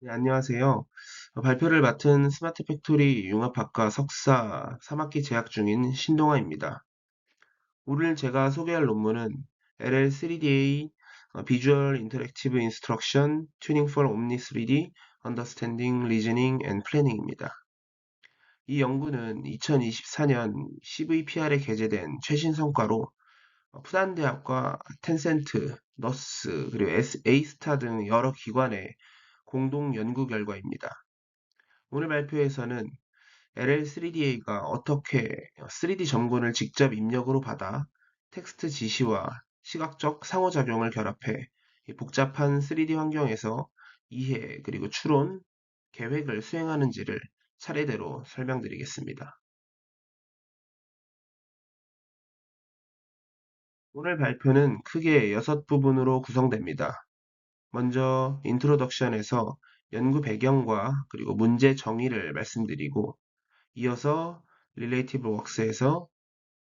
네, 안녕하세요. 발표를 맡은 스마트 팩토리 융합학과 석사 3학기 재학 중인 신동아입니다. 오늘 제가 소개할 논문은 LL3DA Visual Interactive Instruction Tuning for Omni 3D Understanding, Reasoning and Planning입니다. 이 연구는 2024년 CVPR에 게재된 최신 성과로 푸단대학과 텐센트, 너스, 그리고 A스타 등 여러 기관의 공동 연구 결과입니다. 오늘 발표에서는 LL3DA가 어떻게 3D 점군을 직접 입력으로 받아 텍스트 지시와 시각적 상호작용을 결합해 이 복잡한 3D 환경에서 이해 그리고 추론, 계획을 수행하는지를 차례대로 설명드리겠습니다. 오늘 발표는 크게 6부분으로 구성됩니다. 먼저 인트로덕션에서 연구 배경과 그리고 문제 정의를 말씀드리고 이어서 Relative Works에서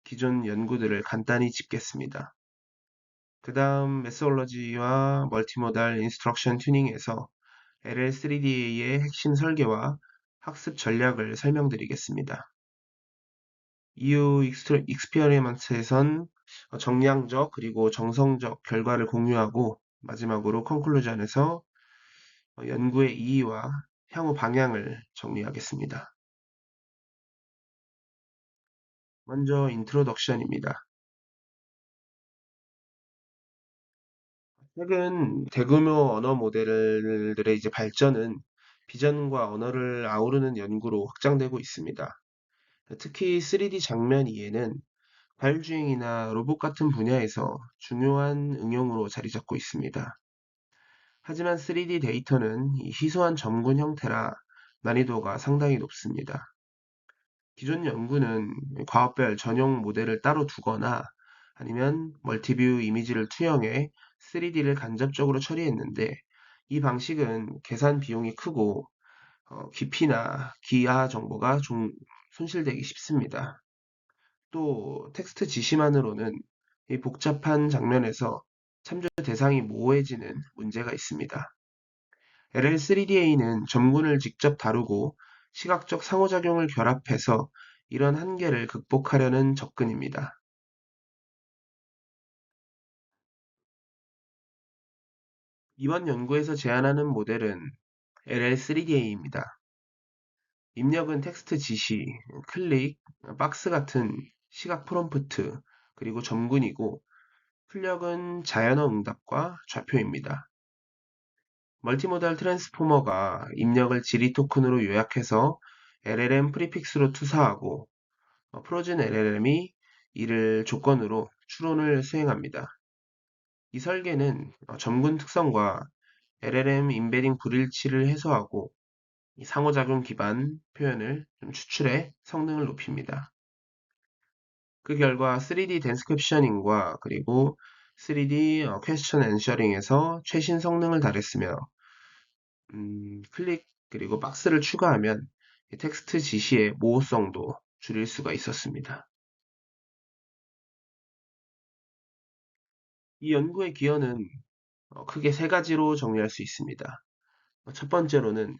기존 연구들을 간단히 짚겠습니다. 그 다음 메소올로지와 멀티모달 인스트럭션 튜닝에서 LL3DA의 핵심 설계와 학습 전략을 설명드리겠습니다. 이후 익스페리먼트에선 정량적 그리고 정성적 결과를 공유하고 마지막으로 컨클루전에서 연구의 이의와 향후 방향을 정리하겠습니다. 먼저 인트로덕션입니다. 최근 대규모 언어 모델들의 이제 발전은 비전과 언어를 아우르는 연구로 확장되고 있습니다. 특히 3D 장면 이해는 자율주행이나 로봇 같은 분야에서 중요한 응용으로 자리 잡고 있습니다. 하지만 3D 데이터는 이 희소한 점군 형태라 난이도가 상당히 높습니다. 기존 연구는 과학별 전용 모델을 따로 두거나 아니면 멀티뷰 이미지를 투영해 3D를 간접적으로 처리했는데 이 방식은 계산 비용이 크고 깊이나 기하 정보가 좀 손실되기 쉽습니다. 또 텍스트 지시만으로는 이 복잡한 장면에서 참조 대상이 모호해지는 문제가 있습니다. LL3DA는 점군을 직접 다루고 시각적 상호작용을 결합해서 이런 한계를 극복하려는 접근입니다. 이번 연구에서 제안하는 모델은 LL3DA입니다. 입력은 텍스트 지시, 클릭, 박스 같은 시각 프롬프트, 그리고 점군이고 출력은 자연어 응답과 좌표입니다. 멀티모달 트랜스포머가 입력을 지리 토큰으로 요약해서 LLM 프리픽스로 투사하고 프로즌 LLM이 이를 조건으로 추론을 수행합니다. 이 설계는 점군 특성과 LLM 임베딩 불일치를 해소하고 이 상호작용 기반 표현을 좀 추출해 성능을 높입니다. 그 결과 3D 덴스크립셔닝과 그리고 3D 퀘스천 앤셔링에서 최신 성능을 달했으며 클릭 그리고 박스를 추가하면 이 텍스트 지시의 모호성도 줄일 수가 있었습니다. 이 연구의 기여는 크게 세 가지로 정리할 수 있습니다. 첫 번째로는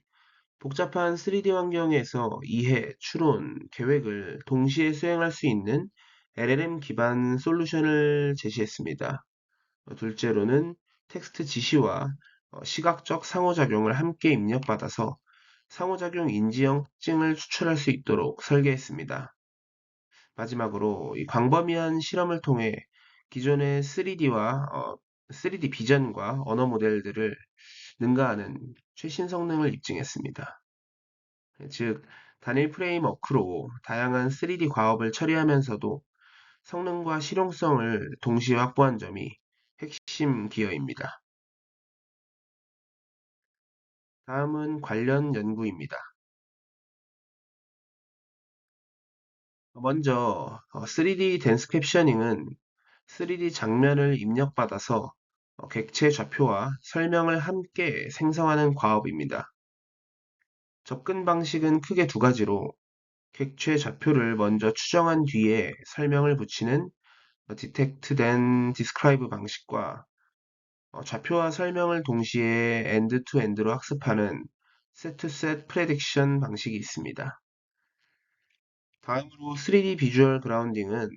복잡한 3D 환경에서 이해, 추론, 계획을 동시에 수행할 수 있는 LLM 기반 솔루션을 제시했습니다. 둘째로는 텍스트 지시와 시각적 상호작용을 함께 입력받아서 상호작용 인지형 특징을 추출할 수 있도록 설계했습니다. 마지막으로 이 광범위한 실험을 통해 기존의 3D 비전과 언어 모델들을 능가하는 최신 성능을 입증했습니다. 즉, 단일 프레임워크로 다양한 3D 과업을 처리하면서도 성능과 실용성을 동시에 확보한 점이 핵심 기여입니다. 다음은 관련 연구입니다. 먼저 3D 댄스 캡셔닝은 3D 장면을 입력받아서 객체 좌표와 설명을 함께 생성하는 과업입니다. 접근 방식은 크게 두 가지로 객체 좌표를 먼저 추정한 뒤에 설명을 붙이는 detect then describe 방식과 좌표와 설명을 동시에 end-to-end로 학습하는 set-to-set prediction 방식이 있습니다. 다음으로 3D 비주얼 그라운딩은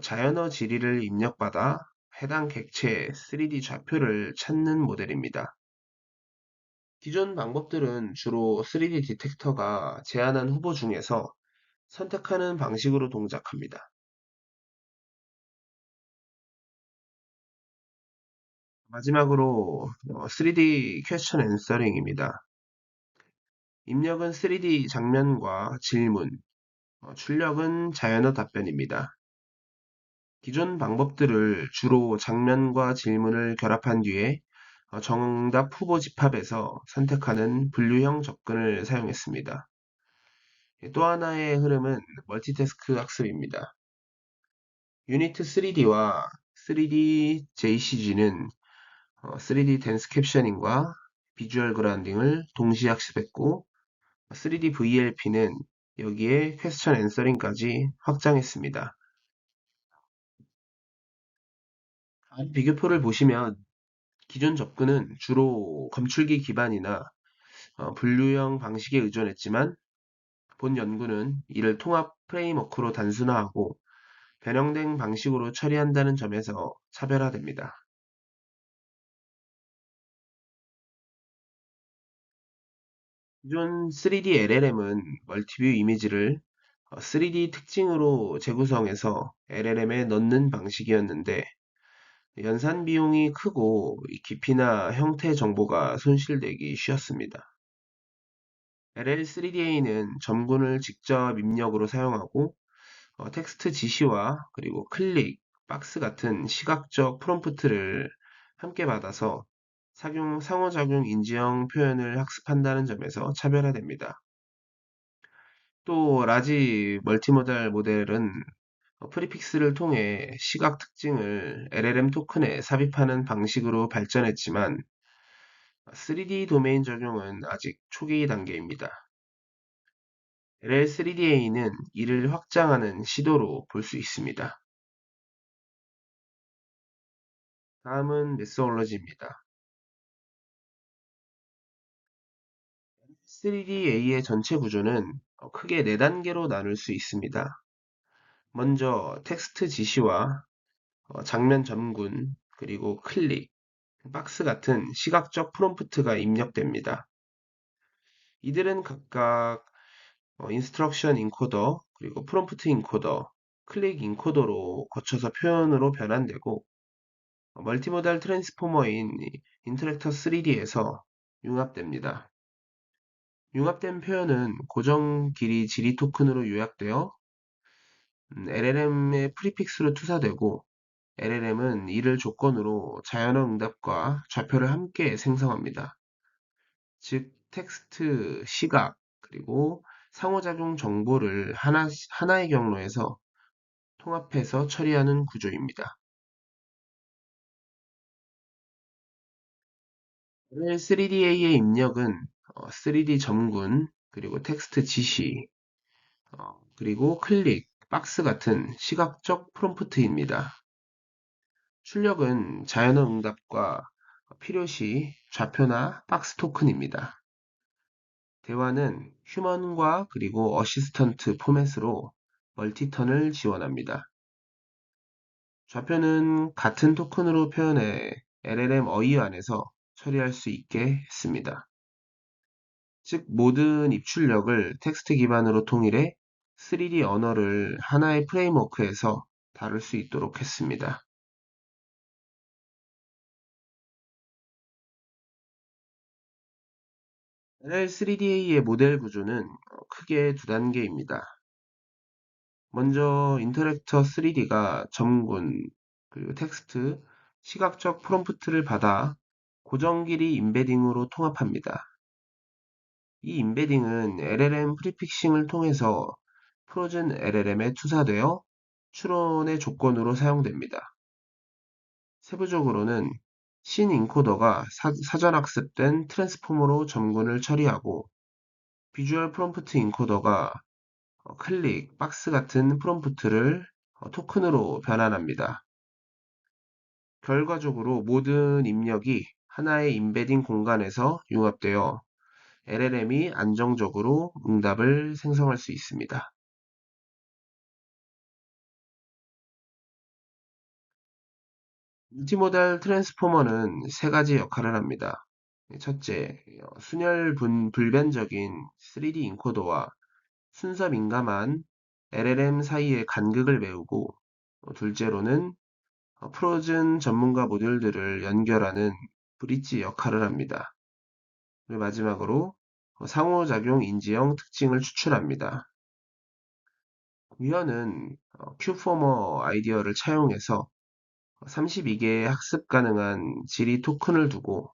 자연어 지리를 입력받아 해당 객체의 3D 좌표를 찾는 모델입니다. 기존 방법들은 주로 3D 디텍터가 제안한 후보 중에서 선택하는 방식으로 동작합니다. 마지막으로 3D 퀘스천 앤서링입니다. 입력은 3D 장면과 질문, 출력은 자연어 답변입니다. 기존 방법들을 주로 장면과 질문을 결합한 뒤에 정답 후보 집합에서 선택하는 분류형 접근을 사용했습니다. 또 하나의 흐름은 멀티태스크 학습입니다. 유니트 3D와 3D JCG는 3D 댄스 캡셔닝과 비주얼 그라운딩을 동시에 학습했고 3D VLP는 여기에 퀘스천 앤서링까지 확장했습니다. 비교표를 보시면 기존 접근은 주로 검출기 기반이나 분류형 방식에 의존했지만 본 연구는 이를 통합 프레임워크로 단순화하고 변형된 방식으로 처리한다는 점에서 차별화됩니다. 기존 3D LLM은 멀티뷰 이미지를 3D 특징으로 재구성해서 LLM에 넣는 방식이었는데 연산 비용이 크고 깊이나 형태 정보가 손실되기 쉬웠습니다. LL3DA는 점군을 직접 입력으로 사용하고 텍스트 지시와 그리고 클릭, 박스 같은 시각적 프롬프트를 함께 받아서 상호작용 인지형 표현을 학습한다는 점에서 차별화됩니다. 또 라지 멀티모달 모델은 프리픽스를 통해 시각 특징을 LLM 토큰에 삽입하는 방식으로 발전했지만 3D 도메인 적용은 아직 초기 단계입니다. LL3DA는 이를 확장하는 시도로 볼 수 있습니다. 다음은 메소올로지입니다. 3DA의 전체 구조는 크게 4단계로 나눌 수 있습니다. 먼저 텍스트 지시와 장면 점군, 그리고 클릭, 박스 같은 시각적 프롬프트가 입력됩니다. 이들은 각각 인스트럭션 인코더, 그리고 프롬프트 인코더, 클릭 인코더로 거쳐서 표현으로 변환되고 멀티모달 트랜스포머인 인터랙터 3D에서 융합됩니다. 융합된 표현은 고정 길이 지리 토큰으로 요약되어 LLM의 프리픽스로 투사되고 LLM은 이를 조건으로 자연어 응답과 좌표를 함께 생성합니다. 즉, 텍스트, 시각, 그리고 상호작용 정보를 하나의 경로에서 통합해서 처리하는 구조입니다. LL3DA의 입력은 3D 점군, 그리고 텍스트 지시, 그리고 클릭, 박스 같은 시각적 프롬프트입니다. 출력은 자연어 응답과 필요시 좌표나 박스 토큰입니다. 대화는 휴먼과 그리고 어시스턴트 포맷으로 멀티턴을 지원합니다. 좌표는 같은 토큰으로 표현해 LLM 어휘 안에서 처리할 수 있게 했습니다. 즉, 모든 입출력을 텍스트 기반으로 통일해 3D 언어를 하나의 프레임워크에서 다룰 수 있도록 했습니다. LL3DA의 모델 구조는 크게 두 단계입니다. 먼저 인터랙터 3D가 점군, 그리고 텍스트, 시각적 프롬프트를 받아 고정 길이 임베딩으로 통합합니다. 이 임베딩은 LLM 프리픽싱을 통해서 프로즌 LLM에 투사되어 추론의 조건으로 사용됩니다. 세부적으로는 신 인코더가 사전 학습된 트랜스포머로 점군을 처리하고 비주얼 프롬프트 인코더가 클릭, 박스 같은 프롬프트를 토큰으로 변환합니다. 결과적으로 모든 입력이 하나의 임베딩 공간에서 융합되어 LLM이 안정적으로 응답을 생성할 수 있습니다. 멀티모달 트랜스포머는 세 가지 역할을 합니다. 첫째, 순혈 불변적인 3D 인코더와 순서 민감한 LLM 사이의 간극을 메우고, 둘째로는 프로즌 전문가 모듈들을 연결하는 브릿지 역할을 합니다. 그리고 마지막으로 상호작용 인지형 특징을 추출합니다. 위원은 큐포머 아이디어를 차용해서 32개의 학습 가능한 지리 토큰을 두고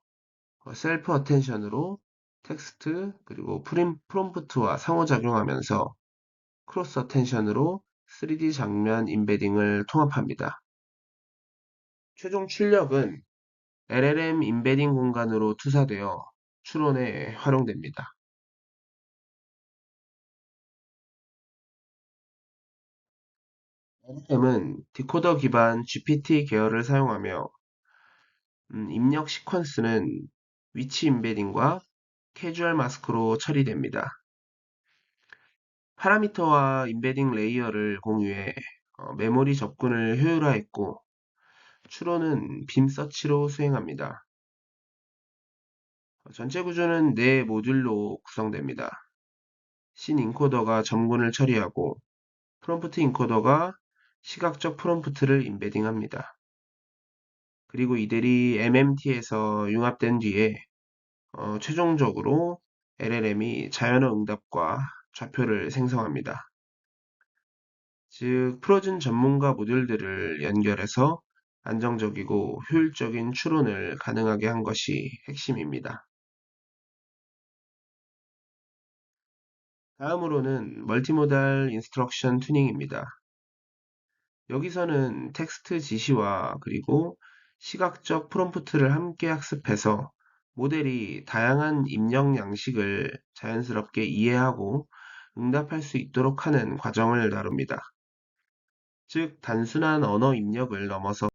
셀프 어텐션으로 텍스트 그리고 프롬프트와 상호작용하면서 크로스 어텐션으로 3D 장면 임베딩을 통합합니다. 최종 출력은 LLM 임베딩 공간으로 투사되어 추론에 활용됩니다. LLM은 디코더 기반 GPT 계열을 사용하며 입력 시퀀스는 위치 임베딩과 캐주얼 마스크로 처리됩니다. 파라미터와 임베딩 레이어를 공유해 메모리 접근을 효율화했고 추론은 빔 서치로 수행합니다. 전체 구조는 네 모듈로 구성됩니다. 신 인코더가 점군을 처리하고 프롬프트 인코더가 시각적 프롬프트를 임베딩합니다. 그리고 이들이 MMT에서 융합된 뒤에 최종적으로 LLM이 자연어 응답과 좌표를 생성합니다. 즉, 프로즌 전문가 모듈들을 연결해서 안정적이고 효율적인 추론을 가능하게 한 것이 핵심입니다. 다음으로는 멀티모달 인스트럭션 튜닝입니다. 여기서는 텍스트 지시와 그리고 시각적 프롬프트를 함께 학습해서 모델이 다양한 입력 양식을 자연스럽게 이해하고 응답할 수 있도록 하는 과정을 다룹니다. 즉, 단순한 언어 입력을 넘어서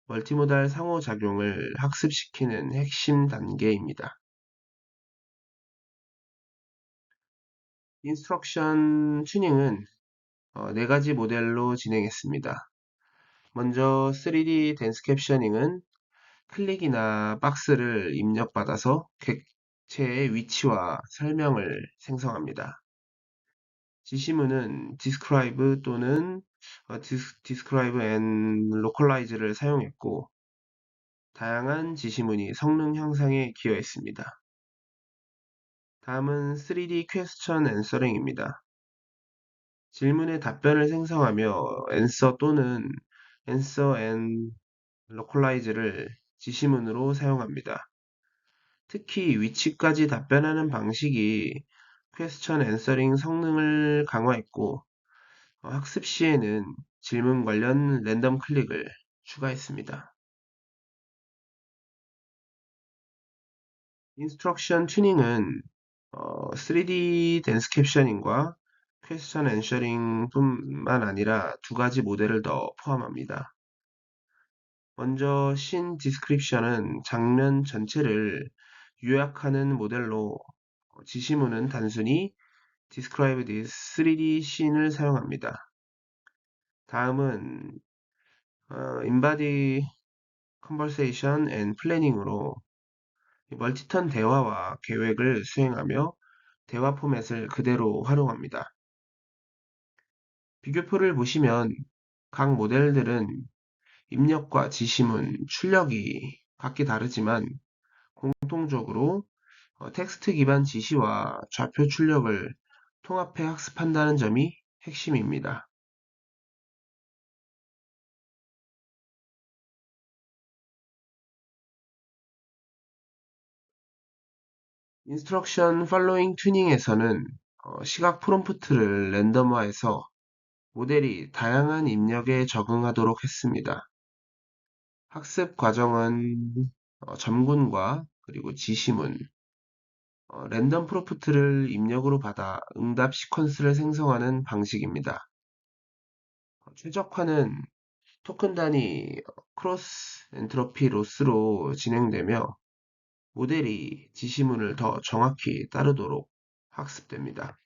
멀티모달 상호작용을 학습시키는 핵심 단계입니다. 인스트럭션 튜닝은 네 가지 모델로 진행했습니다. 먼저 3D 댄스 캡셔닝은 클릭이나 박스를 입력받아서 객체의 위치와 설명을 생성합니다. 지시문은 describe 또는 describe and localize를 사용했고 다양한 지시문이 성능 향상에 기여했습니다. 다음은 3D question answering입니다. 질문의 답변을 생성하며 answer 또는 answer and localize를 지시문으로 사용합니다. 특히 위치까지 답변하는 방식이 퀘스천 앤서링 성능을 강화했고 학습 시에는 질문 관련 랜덤 클릭을 추가했습니다. 인스트럭션 튜닝은 3D 댄스 캡셔닝과 퀘스천 앤서링 뿐만 아니라 두 가지 모델을 더 포함합니다. 먼저 신 디스크립션은 장면 전체를 요약하는 모델로 지시문은 단순히 describe this 3D 씬을 사용합니다. 다음은 embody conversation and planning으로 멀티턴 대화와 계획을 수행하며 대화 포맷을 그대로 활용합니다. 비교표를 보시면 각 모델들은 입력과 지시문, 출력이 각기 다르지만 공통적으로 텍스트 기반 지시와 좌표 출력을 통합해 학습한다는 점이 핵심입니다. 인스트럭션 팔로잉 튜닝에서는 시각 프롬프트를 랜덤화해서 모델이 다양한 입력에 적응하도록 했습니다. 학습 과정은 점군과 그리고 지시문, 랜덤 프롬프트를 입력으로 받아 응답 시퀀스를 생성하는 방식입니다. 최적화는 토큰 단위 크로스 엔트로피 로스로 진행되며 모델이 지시문을 더 정확히 따르도록 학습됩니다.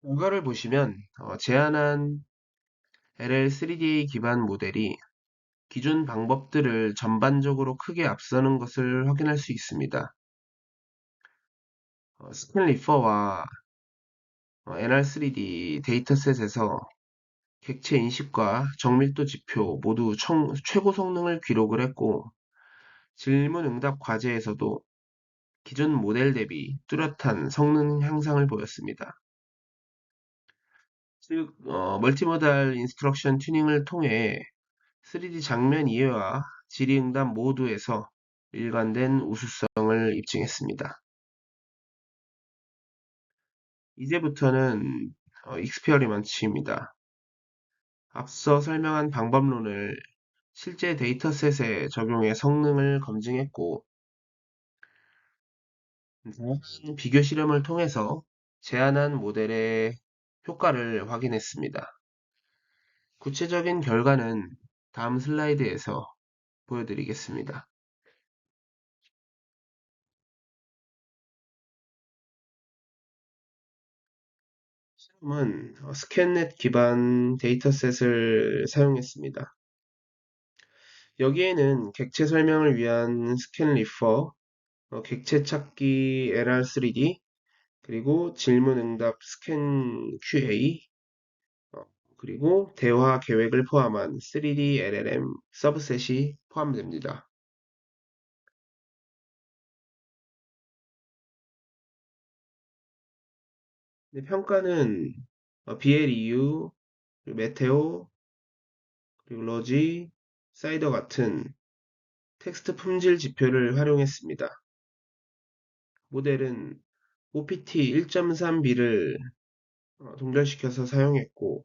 결과를 보시면 제안한 LL3D 기반 모델이 기존 방법들을 전반적으로 크게 앞서는 것을 확인할 수 있습니다. 스캔리퍼와 NR3D 데이터셋에서 객체 인식과 정밀도 지표 모두 최고 성능을 기록을 했고, 질문 응답 과제에서도 기존 모델 대비 뚜렷한 성능 향상을 보였습니다. 즉, 멀티모달 인스트럭션 튜닝을 통해 3D 장면 이해와 질의응답 모두에서 일관된 우수성을 입증했습니다. 이제부터는 익스페리먼트입니다. 앞서 설명한 방법론을 실제 데이터셋에 적용해 성능을 검증했고, 비교 실험을 통해서 제안한 모델의 효과를 확인했습니다. 구체적인 결과는 다음 슬라이드에서 보여드리겠습니다. 실험은 스캔넷 기반 데이터셋을 사용했습니다. 여기에는 객체 설명을 위한 스캔리퍼, 객체 찾기 LR3D, 그리고 질문 응답 스캔 QA, 어, 그리고 대화 계획을 포함한 3D LLM 서브셋이 포함됩니다. 평가는 BLEU, 메테오, 그리고 로지, 사이더 같은 텍스트 품질 지표를 활용했습니다. 모델은 OPT 1.3B를 동결시켜서 사용했고,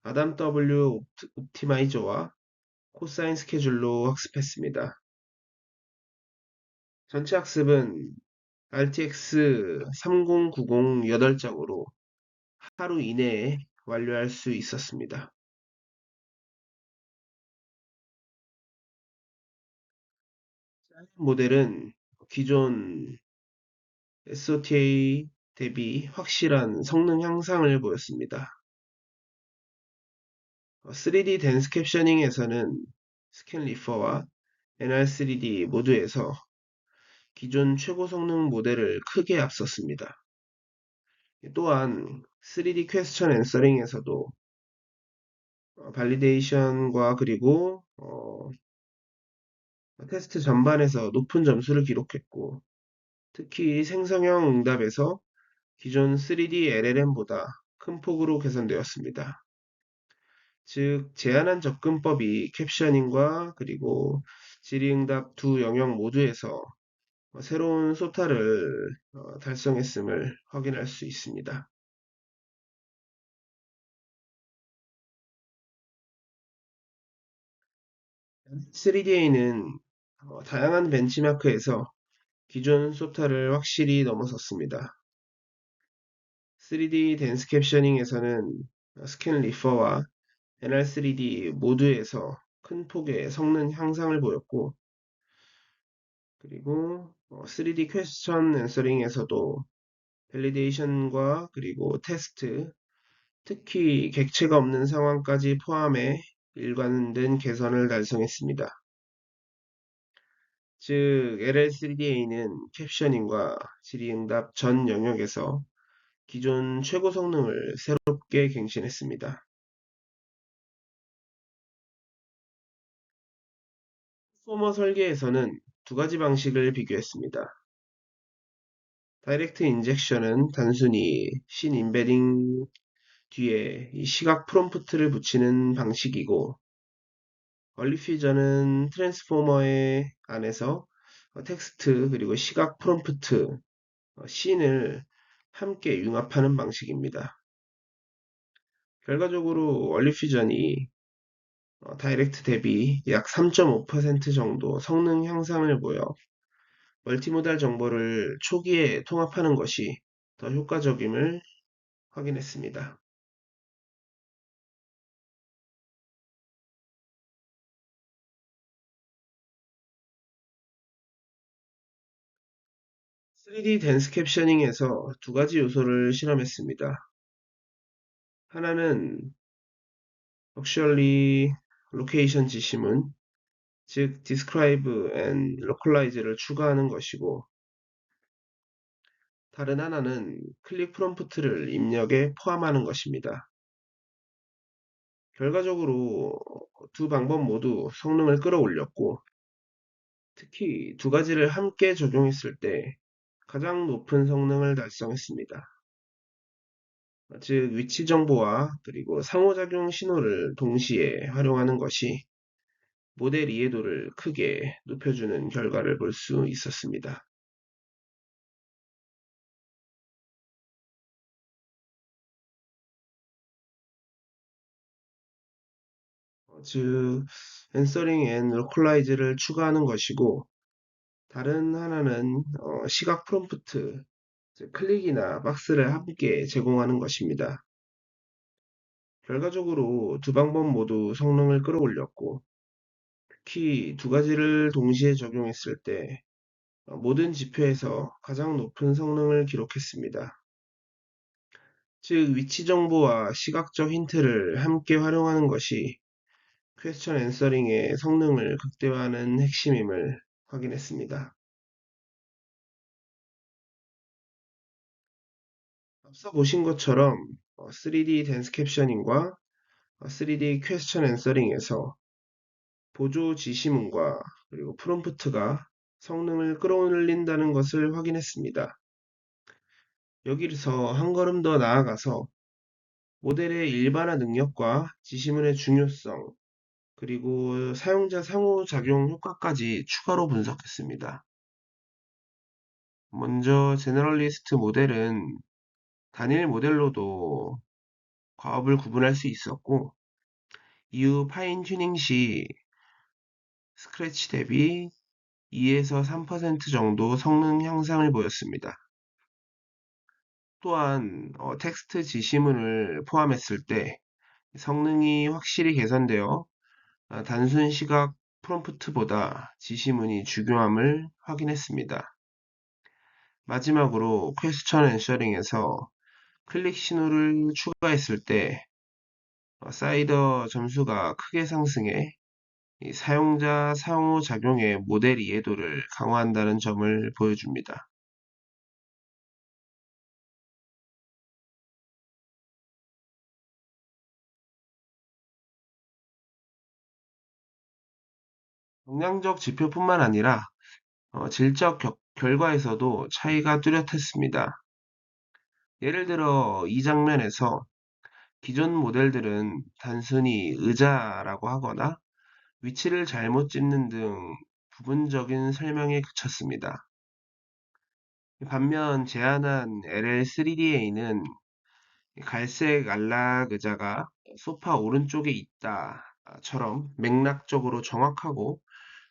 아담 W 옵티마이저와 코사인 스케줄로 학습했습니다. 전체 학습은 RTX 3090 8장으로 하루 이내에 완료할 수 있었습니다. 모델은 기존 SOTA 대비 확실한 성능 향상을 보였습니다. 3D 댄스 캡셔닝에서는 스캔리퍼와 NR3D 모두에서 기존 최고 성능 모델을 크게 앞섰습니다. 또한 3D 퀘스천 앤서링에서도 발리데이션과 그리고 테스트 전반에서 높은 점수를 기록했고, 특히 생성형 응답에서 기존 3D LLM보다 큰 폭으로 개선되었습니다. 즉, 제한한 접근법이 캡셔닝과 그리고 질의응답 두 영역 모두에서 새로운 소타를 달성했음을 확인할 수 있습니다. 3DA는 다양한 벤치마크에서 기존 소타를 확실히 넘어섰습니다. 3D 댄스 캡셔닝에서는 스캔 리퍼와 NR3D 모두에서 큰 폭의 성능 향상을 보였고, 그리고 3D 퀘스천 앤서링에서도 밸리데이션과 그리고 테스트, 특히 객체가 없는 상황까지 포함해 일관된 개선을 달성했습니다. 즉, LL3DA는 캡셔닝과 질의응답 전 영역에서 기존 최고 성능을 새롭게 갱신했습니다. 포머 설계에서는 두 가지 방식을 비교했습니다. 다이렉트 인젝션은 단순히 신 임베딩 뒤에 이 시각 프롬프트를 붙이는 방식이고, 얼리퓨전은 트랜스포머의 안에서 텍스트 그리고 시각 프롬프트, 씬을 함께 융합하는 방식입니다. 결과적으로 얼리퓨전이 다이렉트 대비 약 3.5% 정도 성능 향상을 보여 멀티모달 정보를 초기에 통합하는 것이 더 효과적임을 확인했습니다. 3D 댄스 캡셔닝에서 두 가지 요소를 실험했습니다. 하나는 Actually Location 지시문, 즉 Describe and Localize를 추가하는 것이고, 다른 하나는 클릭 프롬프트를 입력에 포함하는 것입니다. 결과적으로 두 방법 모두 성능을 끌어올렸고, 특히 두 가지를 함께 적용했을 때 가장 높은 성능을 달성했습니다. 즉, 위치 정보와 그리고 상호작용 신호를 동시에 활용하는 것이 모델 이해도를 크게 높여주는 결과를 볼 수 있었습니다. 즉, Answering and Localize를 추가하는 것이고, 다른 하나는 시각 프롬프트, 즉 클릭이나 박스를 함께 제공하는 것입니다. 결과적으로 두 방법 모두 성능을 끌어올렸고, 특히 두 가지를 동시에 적용했을 때 모든 지표에서 가장 높은 성능을 기록했습니다. 즉, 위치 정보와 시각적 힌트를 함께 활용하는 것이 퀘스천 앤서링의 성능을 극대화하는 핵심임을 확인했습니다. 앞서 보신 것처럼 3D 댄스 캡셔닝과 3D 퀘스천 앤서링에서 보조 지시문과 그리고 프롬프트가 성능을 끌어올린다는 것을 확인했습니다. 여기서 한 걸음 더 나아가서 모델의 일반화 능력과 지시문의 중요성, 그리고 사용자 상호작용 효과까지 추가로 분석했습니다. 먼저 제너럴리스트 모델은 단일 모델로도 과업을 구분할 수 있었고, 이후 파인 튜닝 시 스크래치 대비 2에서 3% 정도 성능 향상을 보였습니다. 또한 텍스트 지시문을 포함했을 때 성능이 확실히 개선되어 단순 시각 프롬프트보다 지시문이 중요함을 확인했습니다. 마지막으로 퀘스천 앤서링에서 클릭 신호를 추가했을 때 사이더 점수가 크게 상승해 이 사용자 상호작용의 모델 이해도를 강화한다는 점을 보여줍니다. 역량적 지표뿐만 아니라 질적 결과에서도 차이가 뚜렷했습니다. 예를 들어 이 장면에서 기존 모델들은 단순히 의자라고 하거나 위치를 잘못 짚는 등 부분적인 설명에 그쳤습니다. 반면 제안한 LL3DA는 갈색 안락 의자가 소파 오른쪽에 있다처럼 맥락적으로 정확하고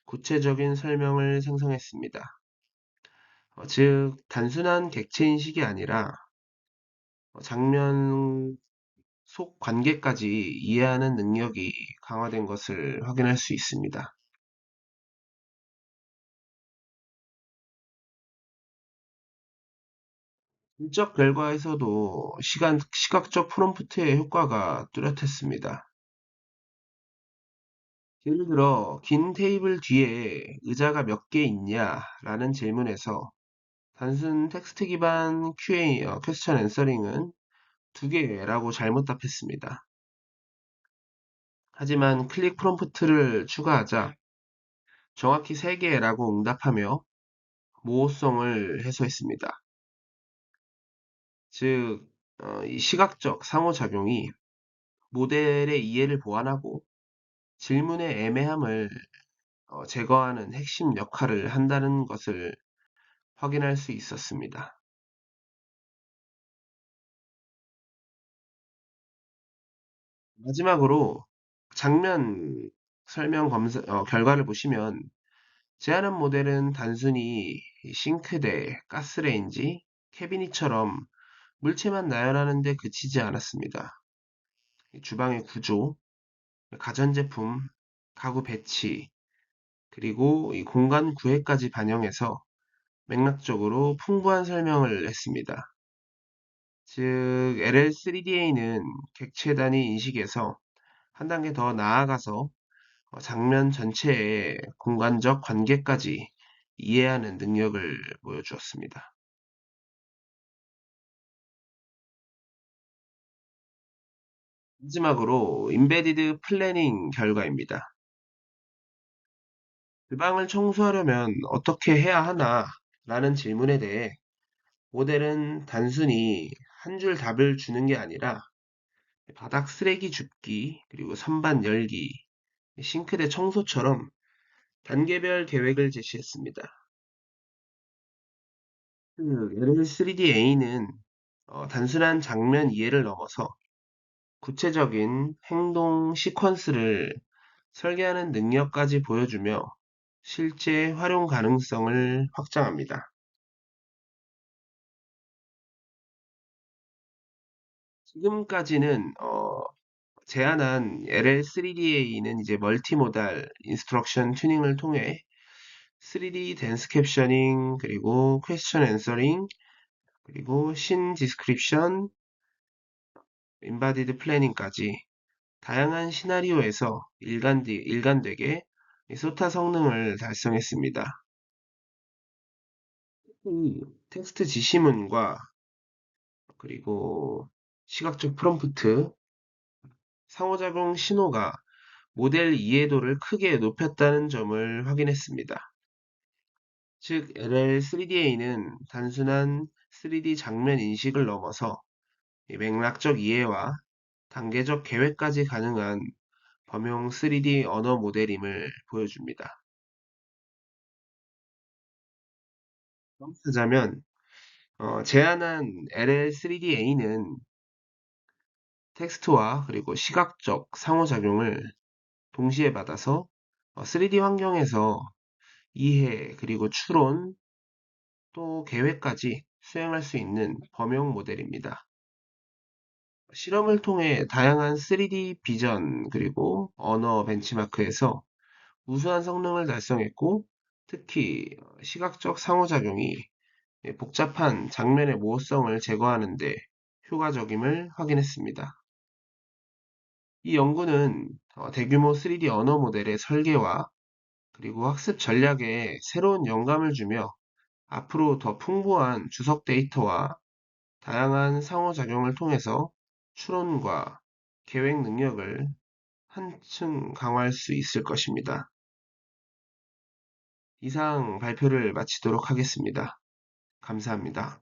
구체적인 설명을 생성했습니다. 즉, 단순한 객체 인식이 아니라 장면 속 관계까지 이해하는 능력이 강화된 것을 확인할 수 있습니다. 실적 결과에서도 시각적 프롬프트의 효과가 뚜렷했습니다. 예를 들어, 긴 테이블 뒤에 의자가 몇 개 있냐? 라는 질문에서 단순 텍스트 기반 QA, 퀘스천 앤서링은 두 개라고 잘못 답했습니다. 하지만 클릭 프롬프트를 추가하자 정확히 세 개라고 응답하며 모호성을 해소했습니다. 즉, 이 시각적 상호작용이 모델의 이해를 보완하고 질문의 애매함을 제거하는 핵심 역할을 한다는 것을 확인할 수 있었습니다. 마지막으로 장면 설명 결과를 보시면 제안한 모델은 단순히 싱크대, 가스레인지, 캐비닛처럼 물체만 나열하는 데 그치지 않았습니다. 주방의 구조, 가전제품, 가구 배치, 그리고 이 공간 구획까지 반영해서 맥락적으로 풍부한 설명을 했습니다. 즉, LL3DA는 객체 단위 인식에서 한 단계 더 나아가서 장면 전체의 공간적 관계까지 이해하는 능력을 보여주었습니다. 마지막으로 인베디드 플래닝 결과입니다. 주방을 청소하려면 어떻게 해야 하나? 라는 질문에 대해 모델은 단순히 한 줄 답을 주는 게 아니라 바닥 쓰레기 줍기, 그리고 선반 열기, 싱크대 청소처럼 단계별 계획을 제시했습니다. LL3DA는 단순한 장면 이해를 넘어서 구체적인 행동 시퀀스를 설계하는 능력까지 보여주며 실제 활용 가능성을 확장합니다. 지금까지는 제안한 LL3DA는 이제 멀티모달 인스트럭션 튜닝을 통해 3D 댄스 캡셔닝, 그리고 퀘스천 앤서링, 그리고 신 디스크립션, 인바디드 플래닝까지 다양한 시나리오에서 일관되게 소타 성능을 달성했습니다. 텍스트 지시문과 그리고 시각적 프롬프트, 상호작용 신호가 모델 이해도를 크게 높였다는 점을 확인했습니다. 즉, LL3DA는 단순한 3D 장면 인식을 넘어서 이 맥락적 이해와 단계적 계획까지 가능한 범용 3D 언어 모델임을 보여줍니다. 하자면 제안한 LL3DA는 텍스트와 그리고 시각적 상호작용을 동시에 받아서 3D 환경에서 이해 그리고 추론 또 계획까지 수행할 수 있는 범용 모델입니다. 실험을 통해 다양한 3D 비전 그리고 언어 벤치마크에서 우수한 성능을 달성했고, 특히 시각적 상호작용이 복잡한 장면의 모호성을 제거하는 데 효과적임을 확인했습니다. 이 연구는 대규모 3D 언어 모델의 설계와 그리고 학습 전략에 새로운 영감을 주며 앞으로 더 풍부한 주석 데이터와 다양한 상호작용을 통해서 추론과 계획 능력을 한층 강화할 수 있을 것입니다. 이상 발표를 마치도록 하겠습니다. 감사합니다.